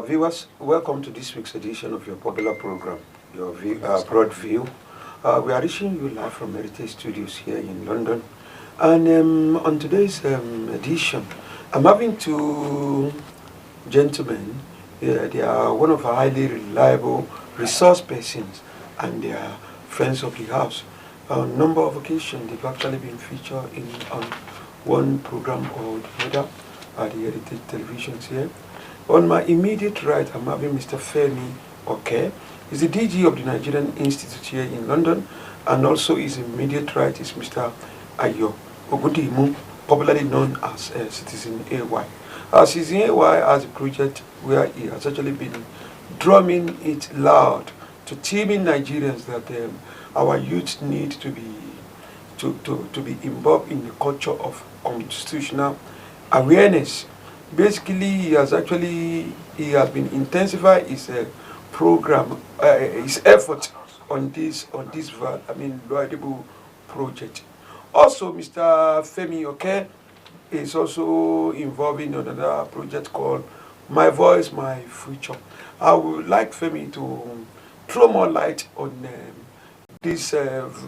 Viewers, welcome to this week's edition of your popular program, your Broad View. We are reaching you live from Heritage Studios here in London. And on today's edition, I'm having two gentlemen. They are one of our highly reliable resource persons, and they are friends of the house. On a number of occasions, they've actually been featured on one program called Heather at the Heritage Televisions here. On my immediate right, I'm having Mr. Femi Oke. He's the DG of the Nigerian Institute here in London, and also his immediate right is Mr. Ayo Ogundimu, popularly known as CitizenAY. CitizenAY has a project where he has actually been drumming it loud to teaming Nigerians that our youth need to be involved in the culture of constitutional awareness. Basically, he has been intensifying his program, his effort on this laudable project. Also, Mr. Femi Oke is also involved in another project called My Voice, My Future. I would like Femi to throw more light on this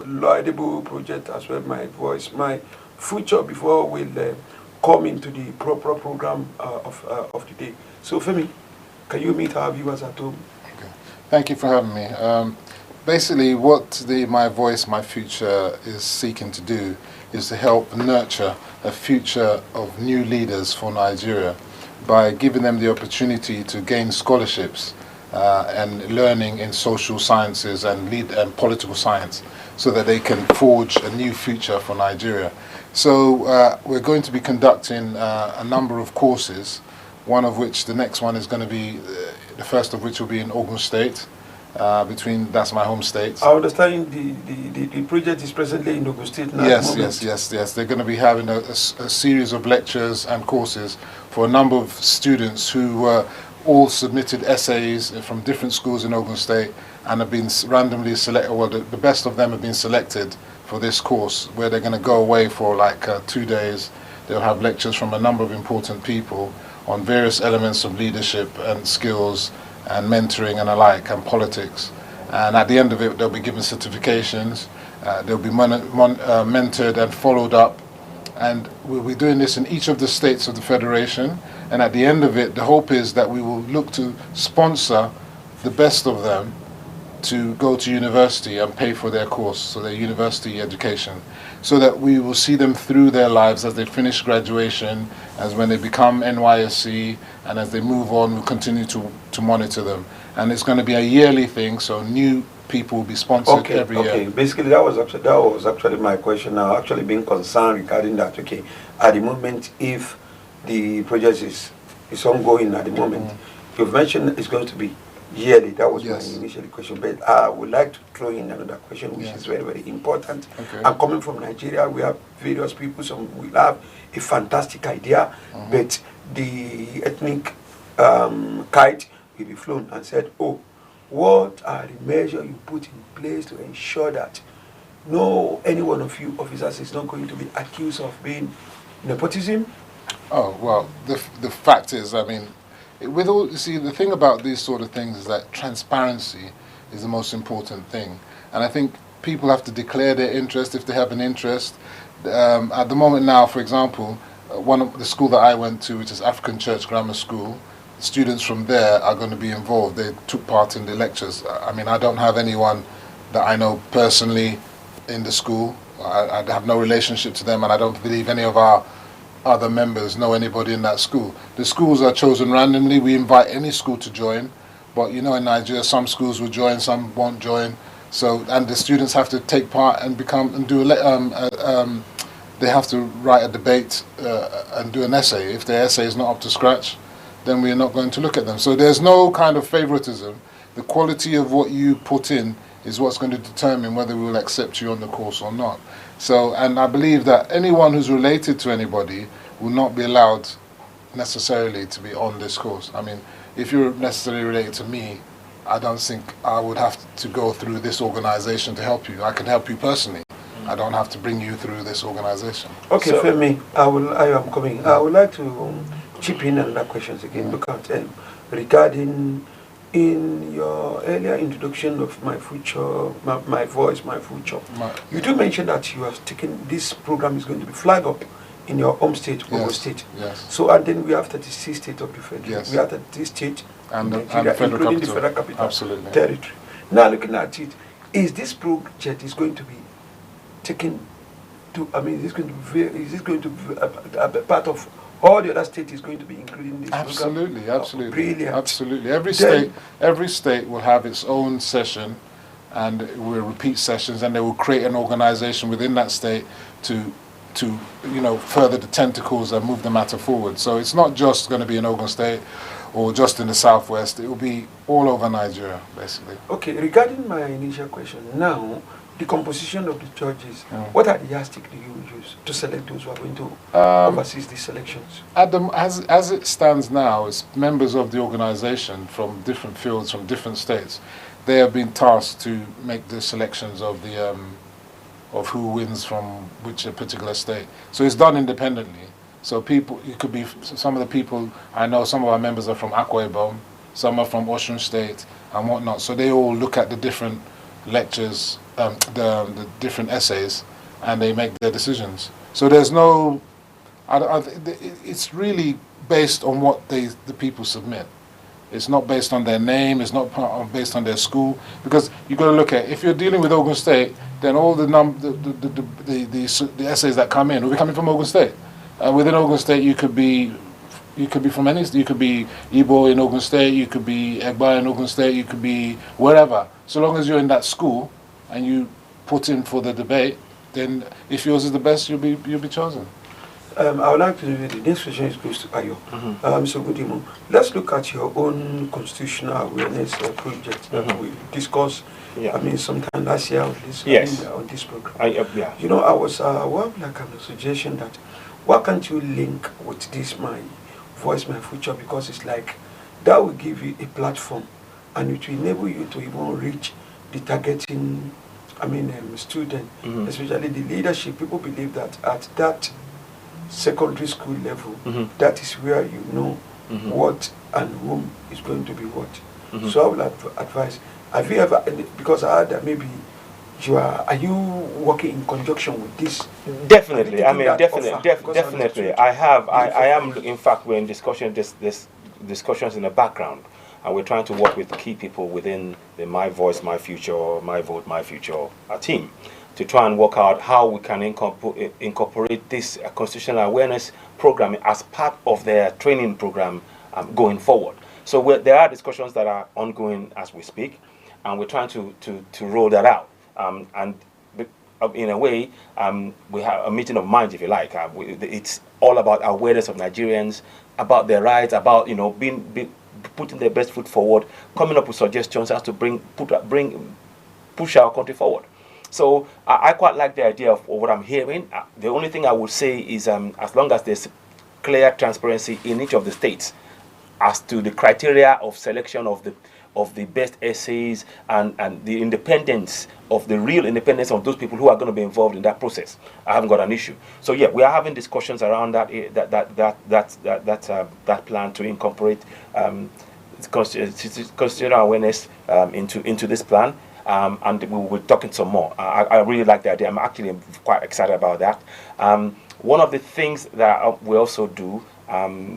laudable project as well, My Voice, My Future, before we'll come into the proper program of the day. So, Femi, can you meet our viewers at home? Okay. Thank you for having me. Basically, what the My Voice, My Future is seeking to do is to help nurture a future of new leaders for Nigeria by giving them the opportunity to gain scholarships and learning in social sciences and political science, so that they can forge a new future for Nigeria. So we're going to be conducting a number of courses, one of which, the next one is going to be, the first of which will be in Ogun State, that's my home state. I understand the project is presently in Ogun State now. Yes. They're going to be having a series of lectures and courses for a number of students who all submitted essays from different schools in Ogun State and have been randomly selected. Well, the best of them have been selected for this course, where they're going to go away for like 2 days. They'll have lectures from a number of important people on various elements of leadership and skills and mentoring and alike, and politics. And at the end of it, they'll be given certifications. They'll be mentored and followed up. And we'll be doing this in each of the states of the Federation. And at the end of it, the hope is that we will look to sponsor the best of them to go to university and pay for their course, so their university education, so that we will see them through their lives as they finish graduation, as when they become NYSC, and as they move on, we'll continue to monitor them. And it's going to be a yearly thing, so new people will be sponsored every year. Okay, basically that was actually my question. Now, actually being concerned regarding that. Okay, at the moment, if the project is ongoing at the moment, you've mentioned it's going to be yearly. That was my initial question, but I would like to throw in another question, which is very, very important. Okay. And coming from Nigeria, we have various people. Some will have a fantastic idea, but the ethnic kite will be flown and said, "Oh, what are the measures you put in place to ensure that any one of you officers is not going to be accused of being nepotism?" Oh well, the fact is, I mean, the thing about these sort of things is that transparency is the most important thing. And I think people have to declare their interest if they have an interest. At the moment now, for example, one of the school that I went to, which is African Church Grammar School, students from there are going to be involved. They took part in the lectures. I mean, I don't have anyone that I know personally in the school. I have no relationship to them, and I don't believe any of our other members know anybody in that school. The schools are chosen randomly. We invite any school to join, but in Nigeria, some schools will join, some won't join. So, and the students have to take part and they have to write a debate and do an essay. If their essay is not up to scratch, then we're not going to look at them. So there's no kind of favoritism. The quality of what you put in is what's going to determine whether we will accept you on the course or not. So, and I believe that anyone who's related to anybody will not be allowed necessarily to be on this course. I mean, if you're necessarily related to me, I don't think I would have to go through this organization to help you. I can help you personally. I don't have to bring you through this organization. Okay, Femi, I am coming. I would like to chip in another questions again. Look at regarding in your earlier introduction of my future, my voice, my future. You do mention that you have taken this program is going to be flag up in your home state, Ogun State. Yes. So, and then we have 36 states of the federal. Yes. We have 30 states and Nigeria, the federal including capital. the federal capital Absolutely. territory. Now, looking at it, is this project is going to be taken to? I mean, is this going to be? Is this going to be a part of all the other states? Is going to be included in this Absolutely, program? absolutely, Brilliant. absolutely. Every state will have its own session, and it will repeat sessions, and they will create an organisation within that state to further the tentacles and move the matter forward. So it's not just going to be in Ogun State or just in the southwest. It will be all over Nigeria, basically. Okay, regarding my initial question, now the composition of the judges, what are the yardsticks do you use to select those who are going to oversee these selections? As it stands now, it's members of the organisation from different fields, from different states. They have been tasked to make the selections of the of who wins from which particular state. So it's done independently. So people, it could be some of the people I know. Some of our members are from Akwa Ibom, some are from Osun State and whatnot. So they all look at the different lectures, the different essays, and they make their decisions. So there's no, it's really based on what the people submit. It's not based on their name. It's not based on their school, because you've got to look at, if you're dealing with Ogun State, then all the essays that come in will be coming from Ogun State. Within Ogun State, you could be from any. You could be Igbo in Ogun State. You could be Egba in Ogun State. You could be wherever. So long as you're in that school and you put in for the debate, then if yours is the best, you'll be chosen. I would like to know, the next question goes to Ayo. Mr. Ogundimu, let's look at your own constitutional awareness project that we discussed. I mean, sometime last year on this program. You know, I was like a suggestion that why can't you link with this my voice, my future, because it's like that will give you a platform and it will enable you to even reach the targeting. I mean, student, especially the leadership. People believe that at that secondary school level, that is where you know what and whom is going to be what. So I would advise, have you ever, because I heard that maybe are you working in conjunction with this? Definitely, I mean, definitely. I am, in fact, we're in discussions in the background, and we're trying to work with key people within the My Voice, My Future, My Vote, My Future team, to try and work out how we can incorporate this constitutional awareness program as part of their training program going forward. So there are discussions that are ongoing as we speak, and we're trying to roll that out. And in a way, we have a meeting of minds, if you like. It's all about awareness of Nigerians, about their rights, about putting their best foot forward, coming up with suggestions as to push our country forward. So I quite like the idea of what I'm hearing. The only thing I would say is, as long as there's clear transparency in each of the states as to the criteria of selection of the best essays and the independence of the real independence of those people who are going to be involved in that process, I haven't got an issue. So yeah, we are having discussions around that plan to incorporate constitutional awareness into this plan. And we're talking some more. I really like the idea. I'm actually quite excited about that. One of the things that we also do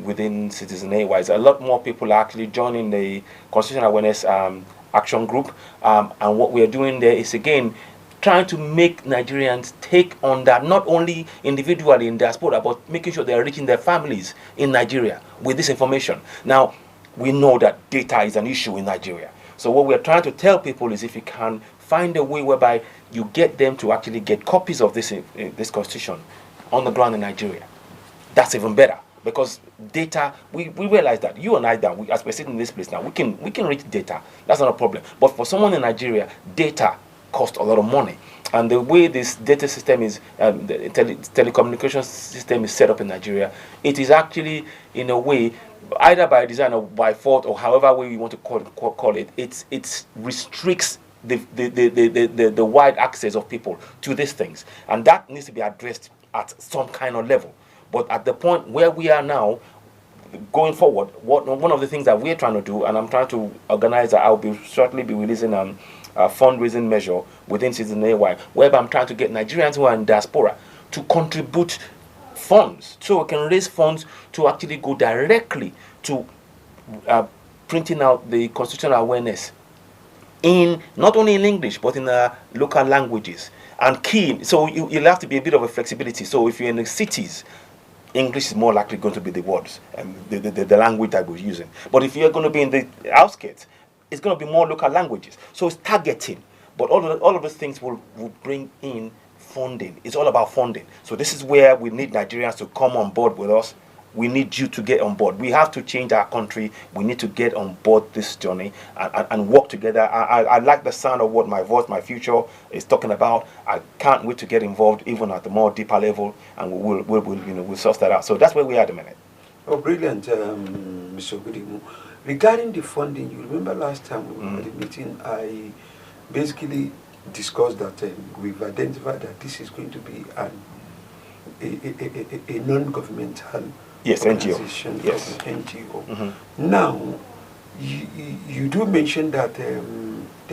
within CitizenAY is a lot more people are actually joining the Constitutional Awareness Action Group. And what we are doing there is, again, trying to make Nigerians take on that, not only individually in diaspora, but making sure they are reaching their families in Nigeria with this information. Now, we know that data is an issue in Nigeria. So what we're trying to tell people is, if you can find a way whereby you get them to actually get copies of this constitution on the ground in Nigeria, that's even better. Because data, we realize that you and I, as we're sitting in this place now, we can reach data. That's not a problem. But for someone in Nigeria, data costs a lot of money. And the way this data system is, the telecommunications system is set up in Nigeria, it is actually, in a way, either by design or by fault, or however way you want to call it, it restricts the wide access of people to these things, and that needs to be addressed at some kind of level. But at the point where we are now, going forward, one of the things that we're trying to do, and I'm trying to organize, I'll be shortly be releasing a fundraising measure within CitizenAY, whereby I'm trying to get Nigerians who are in diaspora to contribute funds, so we can raise funds to actually go directly to printing out the constitutional awareness in not only in English but in local languages and key. So you'll have to be a bit of a flexibility. So if you're in the cities, English is more likely going to be the words and the language that we're using. But if you're going to be in the outskirts, it's going to be more local languages. So it's targeting. But all of those things will bring in funding. It's all about funding. So this is where we need Nigerians to come on board with us. We need you to get on board. We have to change our country. We need to get on board this journey and work together. I like the sound of what my voice, my future is talking about. I can't wait to get involved even at the more deeper level, and we'll sort that out. So that's where we are at the minute. Oh, brilliant, Mr. Ogundimu. Regarding the funding, you remember last time we were at the meeting, I basically discussed that we've identified that this is going to be a non-governmental organization, NGO. Yes. NGO. Now, you do mention that there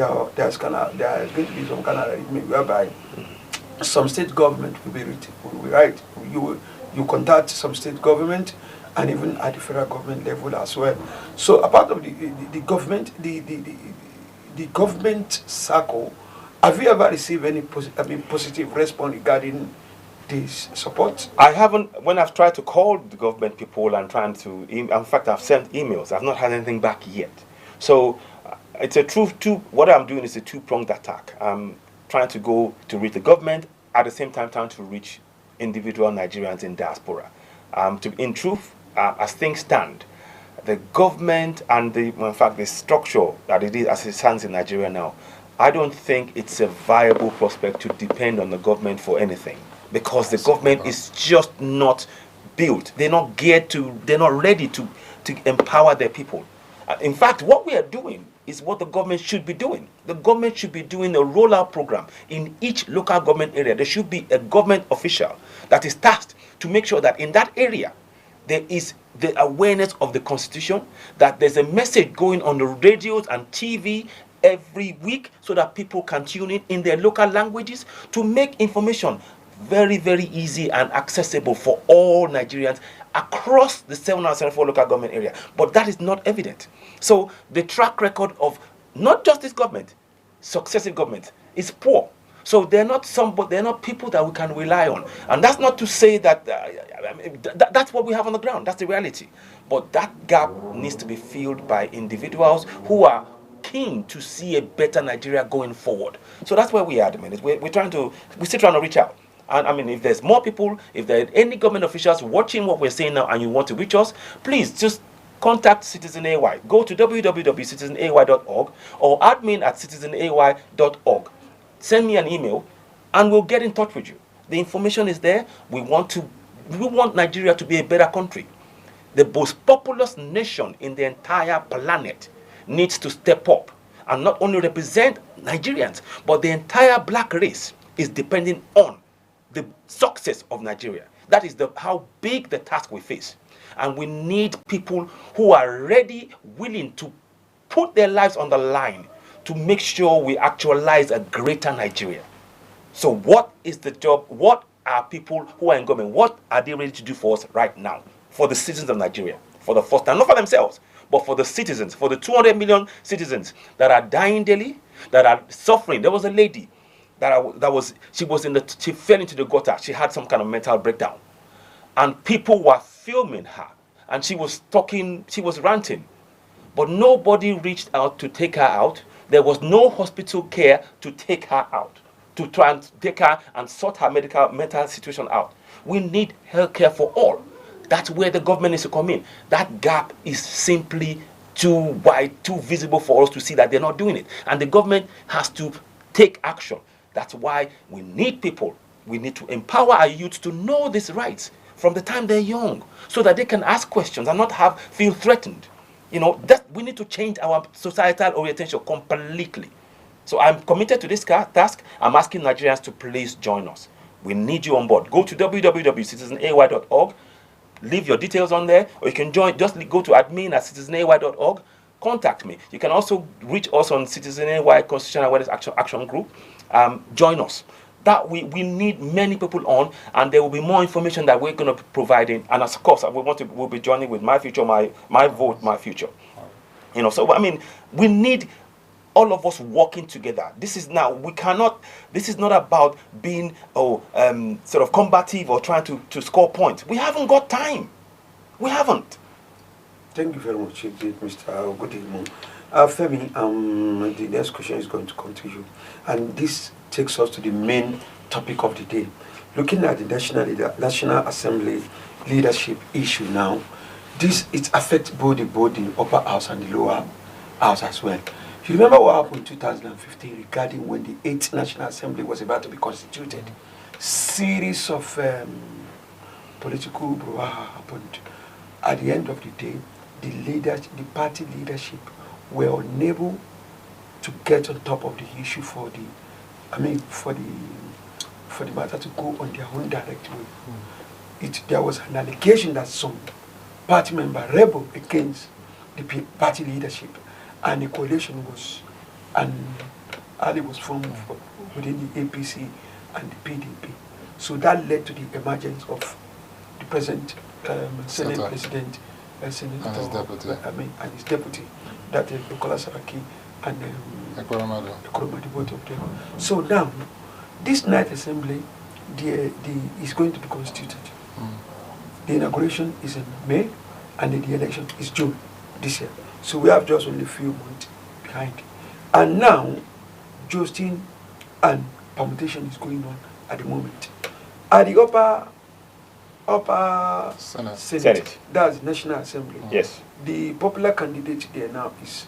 are going to be some kind of arrangement whereby some state government will be right. You contact some state government and even at the federal government level as well. So apart of the government, the government circle, have you ever received any positive response regarding this support? I haven't. When I've tried to call the government people and trying to, in fact, I've sent emails. I've not had anything back yet. So it's a what I'm doing is a two-pronged attack. I'm trying to go to reach the government, at the same time trying to reach individual Nigerians in diaspora. In truth, as things stand, the government and in fact, the structure that it is as it stands in Nigeria now, I don't think it's a viable prospect to depend on the government for anything, because the government is just not built. They're not geared to, they're not ready to empower their people. In fact, what we are doing is what the government should be doing. The government should be doing a rollout program in each local government area. There should be a government official that is tasked to make sure that in that area there is the awareness of the Constitution, that there's a message going on the radios and TV every week so that people can tune in their local languages to make information very, very easy and accessible for all Nigerians across the 774 local government area. But that is not evident. So the track record of not just this government, successive governments, is poor. So they're not people that we can rely on. And that's not to say that that's what we have on the ground. That's the reality. But that gap needs to be filled by individuals who are keen to see a better Nigeria going forward. So that's where we are at the minute. We're still trying to reach out. And I mean, if there's more people, if there are any government officials watching what we're saying now and you want to reach us, please just contact CitizenAY. Go to www.citizenay.org or admin@citizenay.org. Send me an email and we'll get in touch with you. The information is there. We want Nigeria to be a better country. The most populous nation in the entire planet needs to step up and not only represent Nigerians, but the entire black race is depending on the success of Nigeria. That is how big the task we face. And we need people who are ready, willing to put their lives on the line to make sure we actualize a greater Nigeria. So what is the job? What are people who are in government, what are they ready to do for us right now? For the citizens of Nigeria, for the first time, not for themselves, but for the citizens, for the 200 million citizens that are dying daily, that are suffering. There was a lady she fell into the gutter. She had some kind of mental breakdown. And people were filming her. And she was ranting. But nobody reached out to take her out. There was no hospital care to take her out, to try and take her and sort her mental situation out. We need health care for all. That's where the government needs to come in. That gap is simply too wide, too visible for us to see that they're not doing it. And the government has to take action. That's why we need people. We need to empower our youth to know these rights from the time they're young, so that they can ask questions and not feel threatened. We need to change our societal orientation completely. So I'm committed to this task. I'm asking Nigerians to please join us. We need you on board. Go to www.citizenay.org. leave your details on there, or you can join. Just go to admin@citizenay.org. Contact me. You can also reach us on CitizenAY Constitutional Awareness Action Group. Join us. That we need many people on, and there will be more information that we're going to be providing. And of course, we'll be joining with My Future, my vote, my future. You know, so I mean, we need all of us working together. This is not about being sort of combative or trying to score points. We haven't got time. We haven't. Thank you very much, Mr. Ogundimu. Femi, the next question is going to come to you, and this takes us to the main topic of the day. Looking at the National Assembly leadership issue now, it affects both the upper house and the lower house as well. You remember what happened in 2015 regarding when the 8th National Assembly was about to be constituted? Series of political brouhaha happened. At the end of the day, the party leadership were unable to get on top of the issue for the matter to go on their own direct way. There was an allegation that some party member rebelled against the party leadership, and a coalition was formed within the APC and the PDP. So that led to the emergence of the present Senate President, Senator, and his deputy, that is Bukola Saraki and Ekoromadu, both of them. So now, this 9th Assembly is going to be constituted. The inauguration is in May, and the election is June this year. So we have just only a few months behind. And now, jousting and permutation is going on at the moment. At the upper Senate, that's the National Assembly. Yes. The popular candidate there now is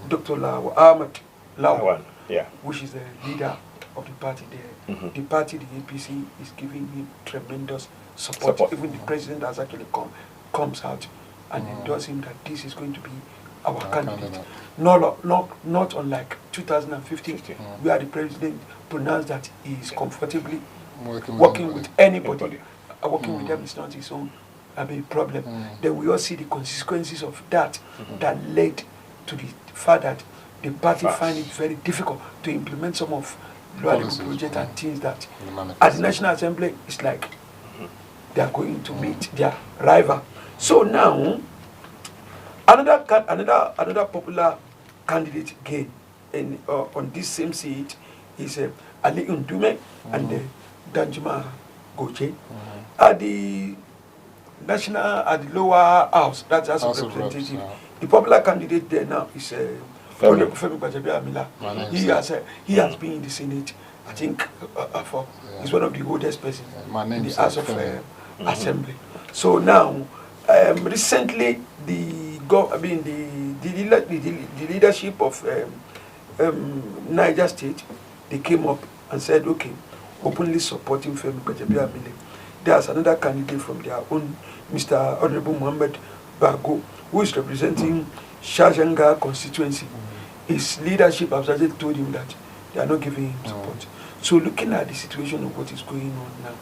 Dr. Ahmed Lawan, which is the leader of the party there. The party, the APC, is giving him tremendous support. Even the president has actually comes out and endorses him that this is going to be our candidate. Not unlike 2015, where the president pronounced that he is comfortably working with anybody. Working with them is not his own problem. Then we all see the consequences of that that led to the fact that the party find it very difficult to implement some of the projects and things that at the National Assembly it's like they are going to meet their rival. So now another popular candidate again on this same seat is Ali Ndume and Danjuma Goche. At the lower house, that's House of Representative, the popular candidate there now is Femi Oke. He has been in the Senate, I think, he's one of the oldest persons in the House of Assembly. So now, recently, the leadership of Niger State, they came up and said, okay, openly supporting Femi Oke. There's another candidate from their own, Mr. Honorable Muhammad Bago, who is representing Shajanga constituency. His leadership has already told him that they are not giving him support. So looking at the situation of what is going on now,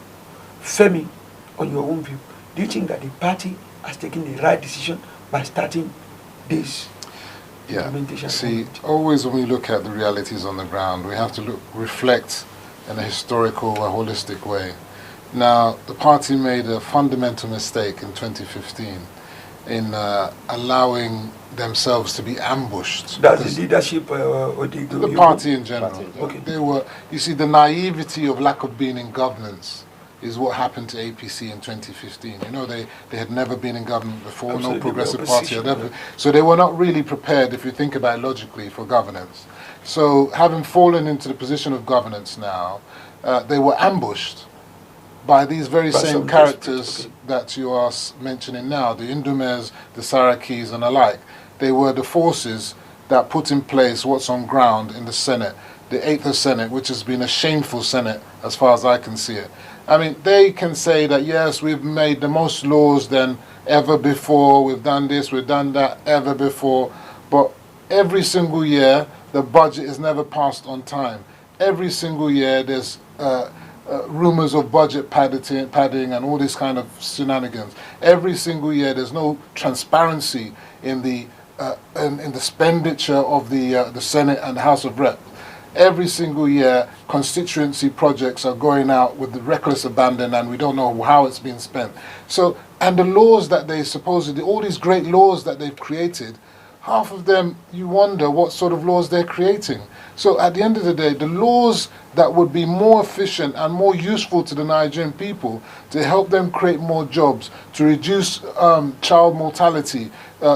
Femi, on your own view, do you think that the party has taken the right decision by starting this implementation? See, always when we look at the realities on the ground, we have to reflect in a historical, a holistic way. Now, the party made a fundamental mistake in 2015 in allowing themselves to be ambushed. That's the leadership or the party in general. Okay. They were, you see, the naivety of lack of being in governance is what happened to APC in 2015. You know, they had never been in government before. Absolutely. No progressive party had ever. So they were not really prepared, if you think about it logically, for governance. So having fallen into the position of governance now, they were ambushed by these very same characters that you are mentioning now, the Indumes, the Sarakis and the like. They were the forces that put in place what's on ground in the Senate, the 8th Senate, which has been a shameful Senate as far as I can see it. I mean, they can say that, yes, we've made the most laws than ever before, we've done this, we've done that ever before, but every single year, the budget is never passed on time. Every single year, there's rumors of budget padding and all this kind of shenanigans. Every single year, there's no transparency in the expenditure of the Senate and the House of Reps. Every single year, constituency projects are going out with the reckless abandon, and we don't know how it's being spent. So, and the laws that they supposedly, all these great laws that they've created, half of them, you wonder what sort of laws they're creating. So at the end of the day, the laws that would be more efficient and more useful to the Nigerian people to help them create more jobs, to reduce child mortality,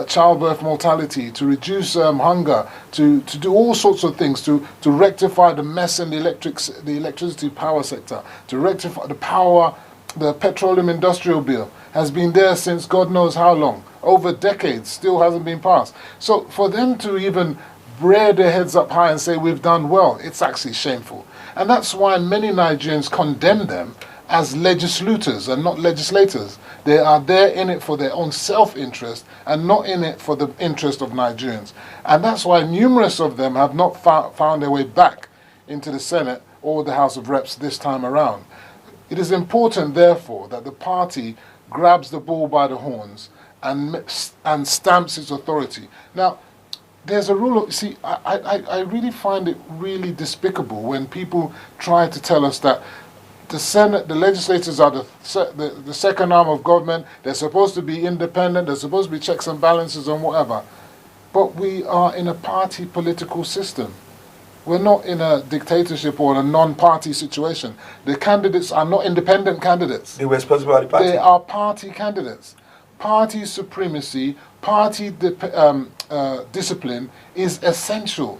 childbirth mortality, to reduce hunger, to do all sorts of things, to rectify the mess in the electricity power sector, to rectify the petroleum industrial bill has been there since God knows how long, over decades, still hasn't been passed. So for them to even rear their heads up high and say we've done well, it's actually shameful. And that's why many Nigerians condemn them as legislators and not legislators. They are there in it for their own self-interest and not in it for the interest of Nigerians. And that's why numerous of them have not found their way back into the Senate or the House of Reps this time around. It is important, therefore, that the party grabs the bull by the horns and stamps its authority. Now, there's a rule of, see, I really find it really despicable when people try to tell us that the Senate, the legislators are the second arm of government, they're supposed to be independent, they're supposed to be checks and balances and whatever. But we are in a party political system. We're not in a dictatorship or a non-party situation. The candidates are not independent candidates. They were responsible for the party. They are party candidates. Party supremacy, party discipline is essential.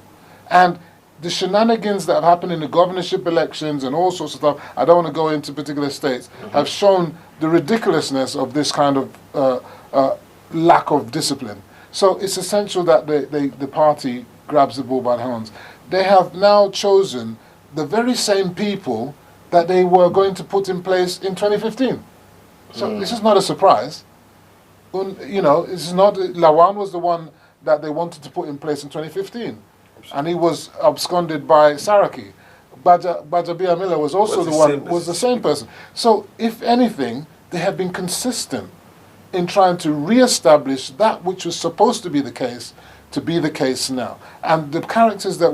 And the shenanigans that have happened in the governorship elections and all sorts of stuff, I don't want to go into particular states, have shown the ridiculousness of this kind of lack of discipline. So it's essential that the party grabs the bull by the horns. They have now chosen the very same people that they were going to put in place in 2015. So this is not a surprise. You know, it's not, Lawan was the one that they wanted to put in place in 2015. And he was absconded by Saraki. Bajabia Miller was also the same person. So, if anything, they have been consistent in trying to re-establish that which was supposed to be the case now. And the characters that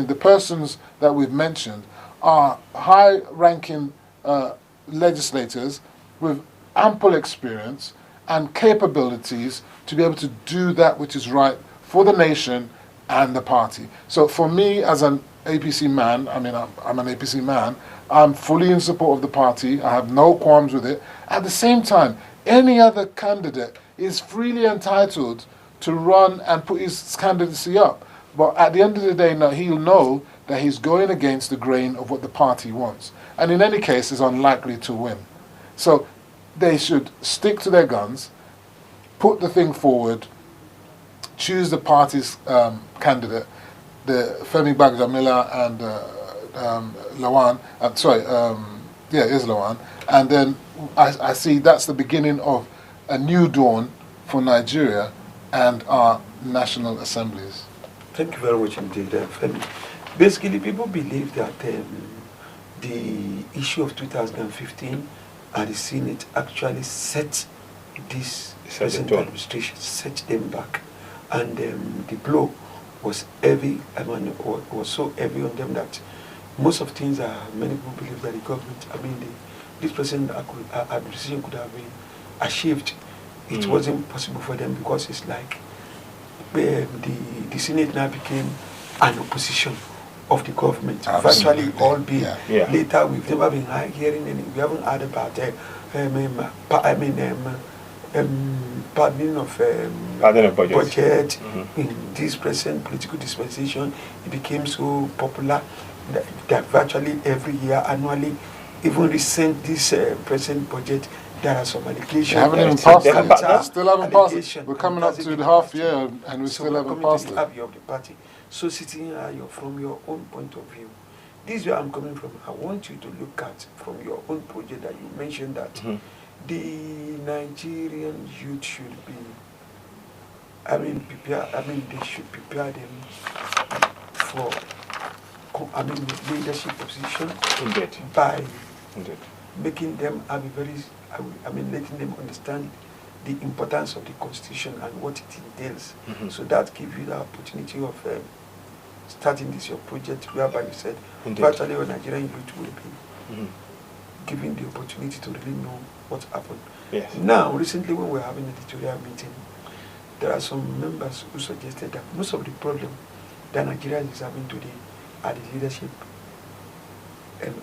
the persons that we've mentioned are high-ranking legislators with ample experience and capabilities to be able to do that which is right for the nation and the party. So for me, as an APC man, I'm an APC man, I'm fully in support of the party. I have no qualms with it. At the same time, any other candidate is freely entitled to run and put his candidacy up. But at the end of the day, now he'll know that he's going against the grain of what the party wants. And in any case, is unlikely to win. So they should stick to their guns, put the thing forward, choose the party's candidate, the Femi Oke and Lawan. It is Lawan. And then I see that's the beginning of a new dawn for Nigeria and our national assemblies. Thank you very much indeed, Femi. Basically, people believe that the issue of 2015 and the Senate actually set this present administration, set them back. And the blow was heavy, was so heavy on them that most of things many people believe that the government, this present administration could have been achieved. It wasn't possible for them because it's like the Senate now became an opposition of the government. Absolutely. Virtually all being. Yeah. Later, we've never been hearing any. We haven't heard about pardoning of budget in this present political dispensation. It became so popular that virtually every year, annually, even this present budget, there are some allegations. We haven't even passed it. Still haven't passed it. We're coming up to the half year and we still haven't passed it. Indeed. making them have a very, letting them understand the importance of the Constitution and what it entails. So that gives you the opportunity of starting this your project, whereby you said virtually all Nigerian youth will be given the opportunity to really know what happened. Yes. Now, recently when we were having an editorial meeting, there are some members who suggested that most of the problem that Nigeria is having today are the leadership.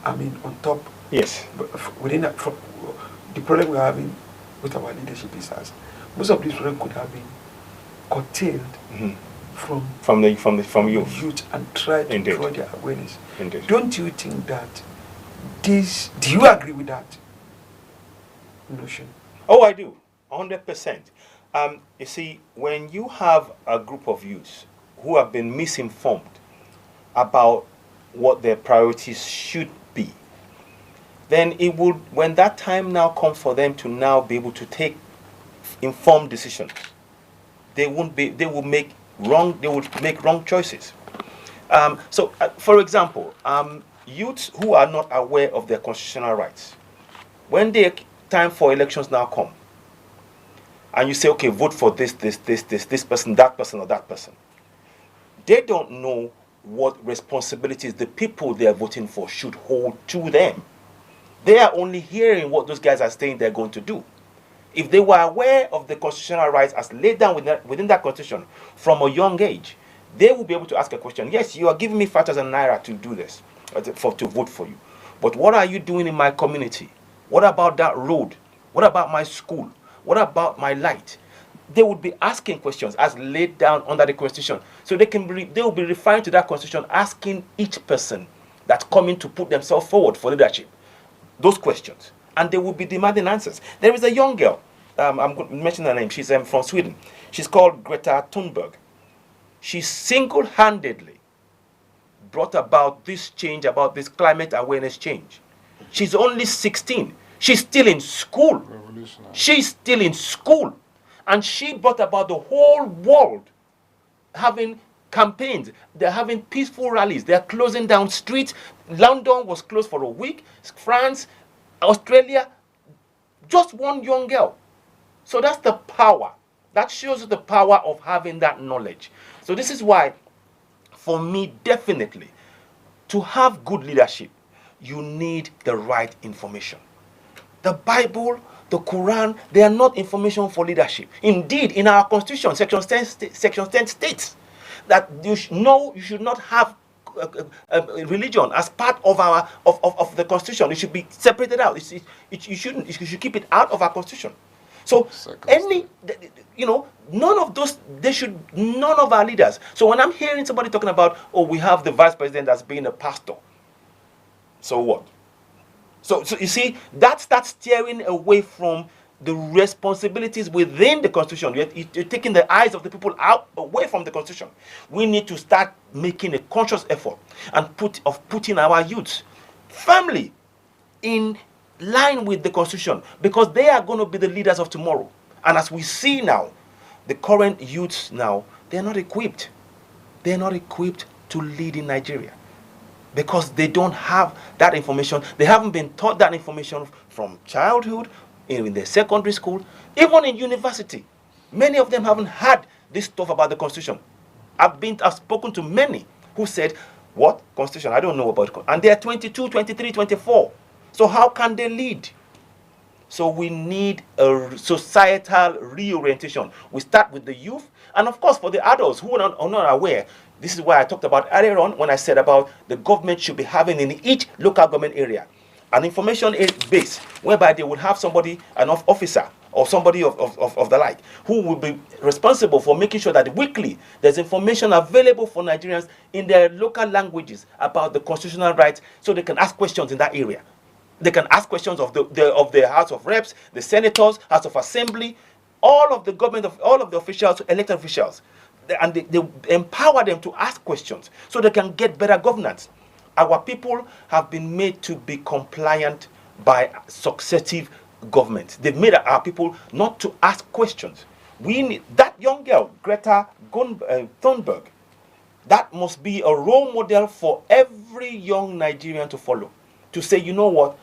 On top. Yes. But within that, the problem we're having with our leadership is as most of these problems could have been curtailed from youth and try to draw their awareness. Indeed. Don't you think that this? Do you agree with that notion? Oh, I do, 100%. You see, when you have a group of youths who have been misinformed about what their priorities should be, then it would, when that time now comes for them to now be able to take informed decisions, they will make wrong choices. For example, youths who are not aware of their constitutional rights, when the time for elections now come, and you say, okay, vote for this person, that person, or that person, they don't know what responsibilities the people they are voting for should hold to them. They are only hearing what those guys are saying they're going to do. If they were aware of the constitutional rights as laid down within that constitution from a young age, they will be able to ask a question. Yes, you are giving me 5,000 naira to do this, to vote for you. But what are you doing in my community? What about that road? What about my school? What about my light? They would be asking questions as laid down under the Constitution. So they will be referring to that Constitution, asking each person that's coming to put themselves forward for leadership those questions. And they will be demanding answers. There is a young girl, I'm going to mention her name, she's from Sweden. She's called Greta Thunberg. She single-handedly brought about this change, about this climate awareness change. She's only 16. She's still in school. She's still in school. And she brought about the whole world having campaigns. They're having peaceful rallies. They're closing down streets. London was closed for a week. France, Australia, just one young girl. So that's the power. That shows you the power of having that knowledge. So this is why, for me, definitely, to have good leadership, you need the right information. The Bible, the Quran, they are not information for leadership. Indeed, in our Constitution, Section 10 states that you should not have religion as part of the Constitution. It should be separated out. You should keep it out of our Constitution. So none of those, none of our leaders. So when I'm hearing somebody talking about, oh, we have the vice president as being a pastor, so what? So you see, that starts steering away from the responsibilities within the Constitution. You're taking the eyes of the people away from the Constitution. We need to start making a conscious effort and putting our youths firmly in line with the Constitution, because they are going to be the leaders of tomorrow. And as we see now, the current youths now, they're not equipped. They're not equipped to lead in Nigeria, because they don't have that information. They haven't been taught that information from childhood, in their secondary school, even in university. Many of them haven't had this stuff about the Constitution. I've spoken to many who said, what? Constitution? I don't know about it. And they are 22, 23, 24. So how can they lead? So we need a societal reorientation. We start with the youth, and of course for the adults who are not aware. This is why I talked about earlier on when I said about the government should be having in each local government area an information base whereby they would have somebody, an officer or somebody of the like, who will be responsible for making sure that weekly there's information available for Nigerians in their local languages about the constitutional rights, so they can ask questions in that area. They can ask questions of the House of Reps, the senators, House of Assembly, all of the government, all of the officials, elected officials. And they empower them to ask questions so they can get better governance. Our people have been made to be compliant by successive governments. They've made our people not to ask questions. We need that young girl, Greta Thunberg. That must be a role model for every young Nigerian to follow. To say, you know what,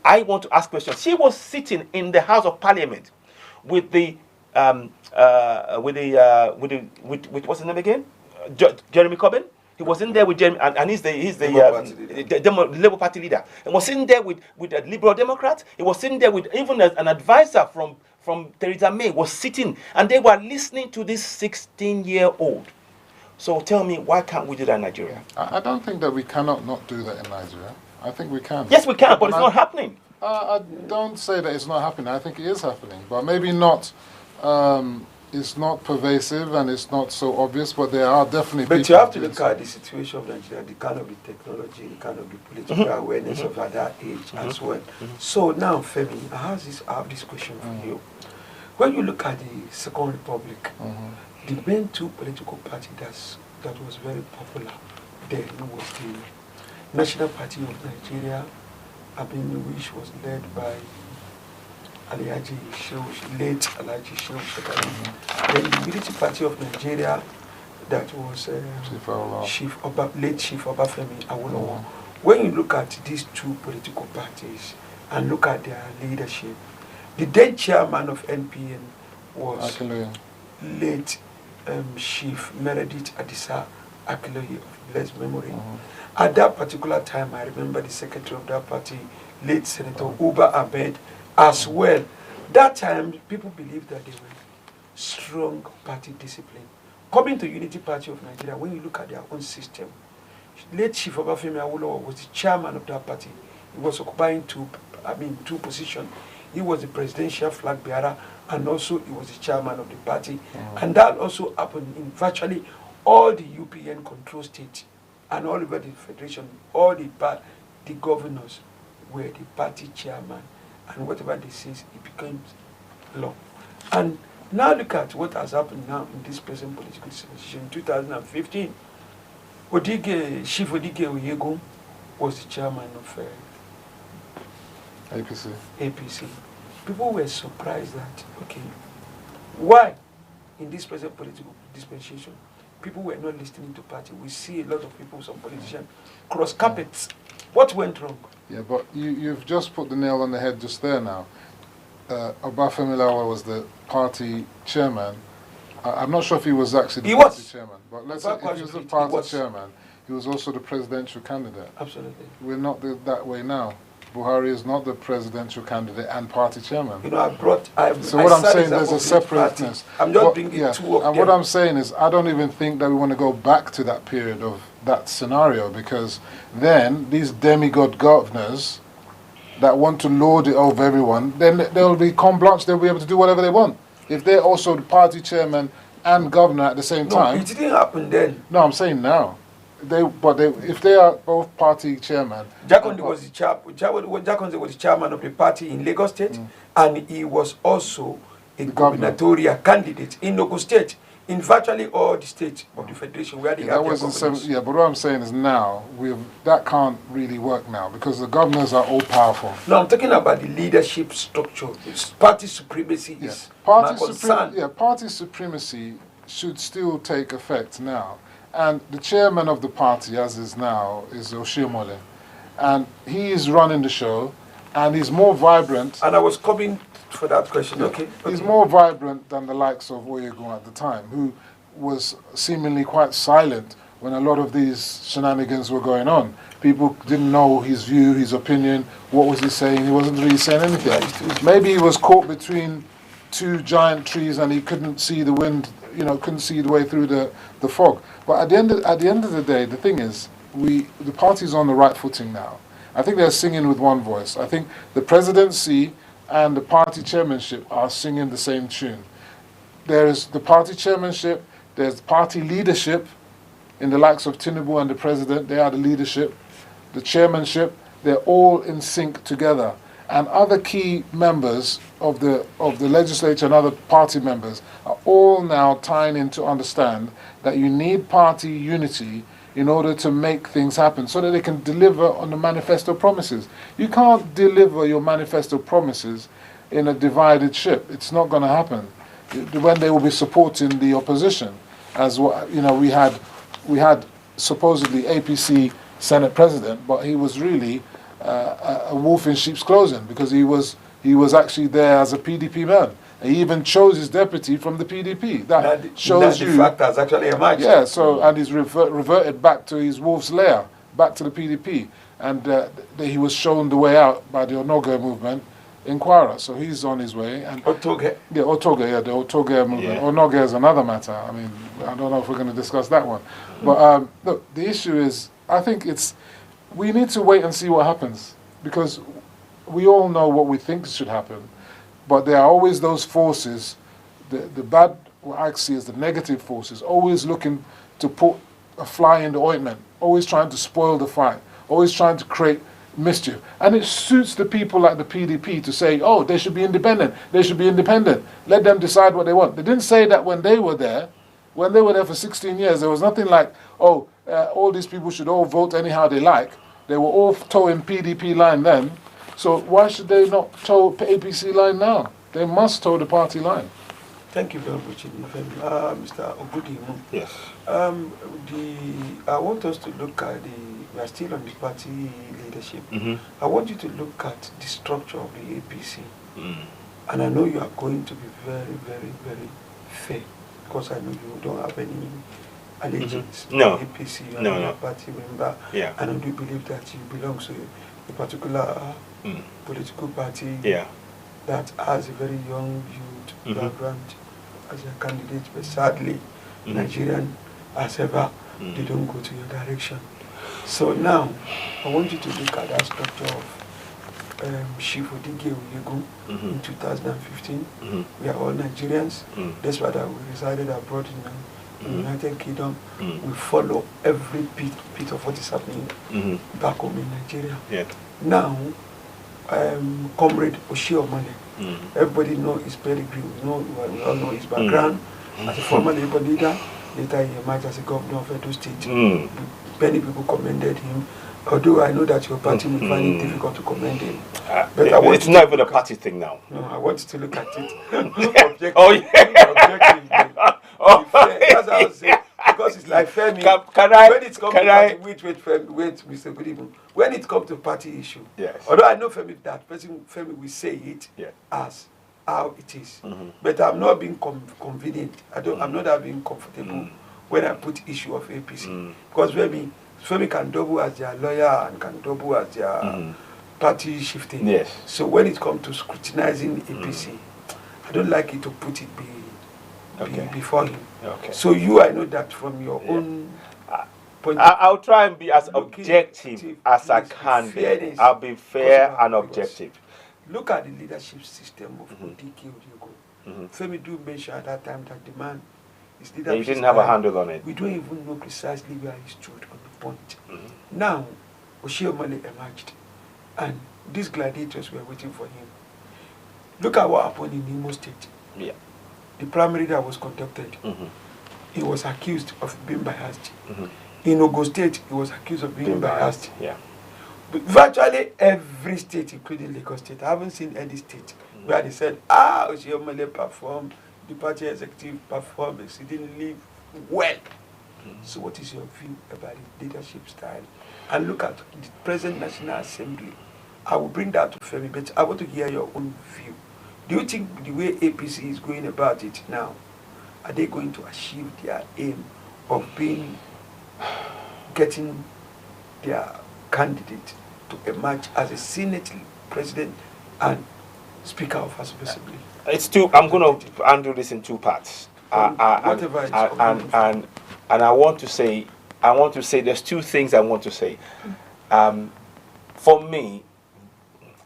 I want to ask questions. She was sitting in the House of Parliament with with what's his name again? Jeremy Corbyn. He was in there with Jeremy, and he's the Labour Party leader. And was sitting there with a Liberal Democrat. He was sitting there with even an advisor from Theresa May was sitting, and they were listening to this 16-year-old. So tell me, why can't we do that in Nigeria? I don't think that we cannot not do that in Nigeria. I think we can. Yes, we can, but it's not happening. I don't say that it's not happening. I think it is happening, but maybe not. It's not pervasive and it's not so obvious, but there are definitely. But you have to look at the situation of Nigeria, the kind of the technology, the kind of the political awareness of at that age as well. So now, Femi, I have this question for you. When you look at the Second Republic, the main two political parties that was very popular then was the National Party of Nigeria, which was led by late Alaji Shehu. Then the Unity Party of Nigeria, that was late Chief Obafemi Awolowo. When you look at these two political parties and look at their leadership, the then chairman of NPN was late Chief Meredith Adisa Akiloye of blessed memory. At that particular time, I remember the secretary of that party, late Senator Uba Ahmed, as well. That time, people believed that they were strong party discipline. Coming to Unity Party of Nigeria, when you look at their own system, late Chief Obafemi Awolowo was the chairman of that party. He was occupying two positions. He was the presidential flag bearer, and also he was the chairman of the party. And that also happened in virtually all the UPN control states and all over the federation. All the governors were the party chairman, and whatever they say, it becomes law. And now look at what has happened now in this present political situation. In 2015, Chief Odige Oyego was the chairman of APC. People were surprised that, okay, why in this present political dispensation, people were not listening to party. We see a lot of people, some politicians, cross carpets. What went wrong? Yeah, but you've just put the nail on the head just there now. Obafemi Awolowo was the party chairman. I'm not sure if he was actually the party chairman, but let's say if he was the party chairman, he was also the presidential candidate. Absolutely. We're not that way now. Buhari is not the presidential candidate and party chairman. You know, so what I'm saying, there's a separateness. I'm just bringing two of them. And what I'm saying is, I don't even think that we want to go back to that period of that scenario, because then these demigod governors that want to lord it over everyone, then they'll be carte blanche, they'll be able to do whatever they want. If they're also the party chairman and governor at the same time. No, it didn't happen then. No, I'm saying now. If they are both party chairman. Jakonde was the chairman of the party in Lagos State, and he was also a gubernatorial candidate in Ogun State, in virtually all the states of the federation where they have their governors. But what I'm saying is now, that can't really work now, because the governors are all powerful. No, I'm talking about the leadership structure. Party supremacy is my concern. Party supremacy should still take effect now. And the chairman of the party, as is now, is Oshiomhole. And he is running the show, and he's more vibrant. And I was coming for that question. Yeah. Okay. He's more vibrant than the likes of Oyego at the time, who was seemingly quite silent when a lot of these shenanigans were going on. People didn't know his view, his opinion, what was he saying. He wasn't really saying anything. Maybe he was caught between two giant trees and he couldn't see the wind, couldn't see the way through the fog. But at the end of the day, the thing is, the party's on the right footing now. I think they're singing with one voice. I think the presidency and the party chairmanship are singing the same tune. There is the party chairmanship, there's party leadership in the likes of Tinubu and the president. They are the leadership. The chairmanship, they're all in sync together. And other key members of the legislature and other party members are all now tying in to understand that you need party unity in order to make things happen, so that they can deliver on the manifesto promises. You can't deliver your manifesto promises in a divided ship. It's not going to happen. When they will be supporting the opposition, as we had supposedly APC Senate President, but he was really a wolf in sheep's clothing, because he was actually there as a PDP man. And he even chose his deputy from the PDP. That shows the you. fact has actually emerged. Yeah. So and he's reverted back to his wolf's lair, back to the PDP, and he was shown the way out by the Onoga movement in Kwara. So he's on his way. And Otoge. Yeah, Otoge. Yeah, the Otoge movement. Yeah. Onoga is another matter. I mean, I don't know if we're going to discuss that one. But look, the issue is, I think we need to wait and see what happens, because we all know what we think should happen, but there are always those forces, the bad, what I see as the negative forces, always looking to put a fly in the ointment, always trying to spoil the fight, always trying to create mischief. And it suits the people like the PDP to say, oh, they should be independent, let them decide what they want. They didn't say that when they were there. When they were there for 16 years, there was nothing like, oh, all these people should all vote anyhow they like. They were all towing PDP line then. So why should they not tow APC line now? They must toe the party line. Thank you very much, Mr. Ogundimu. Yes. I want us to look at we are still on the party leadership. Mm-hmm. I want you to look at the structure of the APC. And I know you are going to be very, very, very fair, because I know you don't have any allegiance to No. APC. No, You're no. a party member. Yeah. And I do believe that you belong to a particular political party that has a very young youth background as a candidate, but sadly, Nigerian, as ever, they don't go to your direction. So now, I want you to look at that structure of Chief Odige Oyegu in 2015. We are all Nigerians. Despite that we resided abroad in the United Kingdom. We follow every bit of what is happening back home in Nigeria. Yeah. Now, Comrade Oshiomhole, everybody know his pedigree. We all know his background as a former Labour leader. Later he emerged as a governor of Edo State. Many people commended him. Although I know that your party will find it difficult to commend him. But it's not even a party thing now. No, I want you to look at it objectively. Oh, yeah. Objectively. That's how I say. Because it's like Femi. When it comes to party, wait, Mr. Goodiman. When it comes to party issue, yes. Although I know Femi, that person Femi will say it as how it is. But I'm not being convenient. I'm not being comfortable when I put issue of APC. Because Femi can double as their lawyer and can double as their party shifting. Yes. So when it comes to scrutinizing APC, I don't like it to put it before him. Okay. So I know that from your own point of I'll try and be as objective as I can be. I'll be fair and objective. Look at the leadership system of Odige Oyegu. Femi do mention at that time that the man is leadership. You didn't have a handle on it. We don't even know precisely where he stood on the point. Now, Oshiomhole emerged, and these gladiators were waiting for him. Look at what happened in Imo State. Yeah. The primary that was conducted, he was accused of being biased. In Ogun State, he was accused of being biased. Yeah. But virtually every state, including Lagos State, I haven't seen any state where they said, Oshiomhole performed, the party executive performed exceedingly well. So what is your view about the leadership style? And look at the present National Assembly. I will bring that to Femi, but I want to hear your own view. Do you think the way APC is going about it now, are they going to achieve their aim of getting their candidate to emerge as a Senate president and Speaker of House of Assembly? I'm going to handle this in two parts. Whatever and I want to say there's two things I want to say. For me,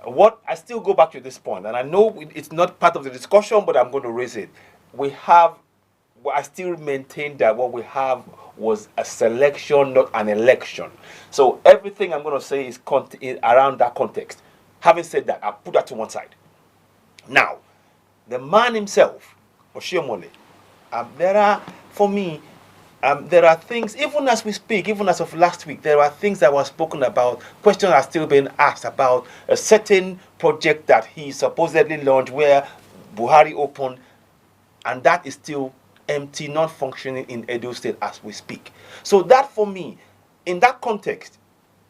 what I still go back to this point, and I know it's not part of the discussion, but I'm going to raise it. I still maintain that what we have was a selection, not an election. So everything I'm going to say is around that context. Having said that, I'll put that to one side. Now, the man himself, Oshiomhole, there are things, even as we speak, even as of last week, there are things that were spoken about, questions are still being asked about a certain project that he supposedly launched where Buhari opened, and that is still empty, not functioning in Edo State as we speak. So that for me, in that context,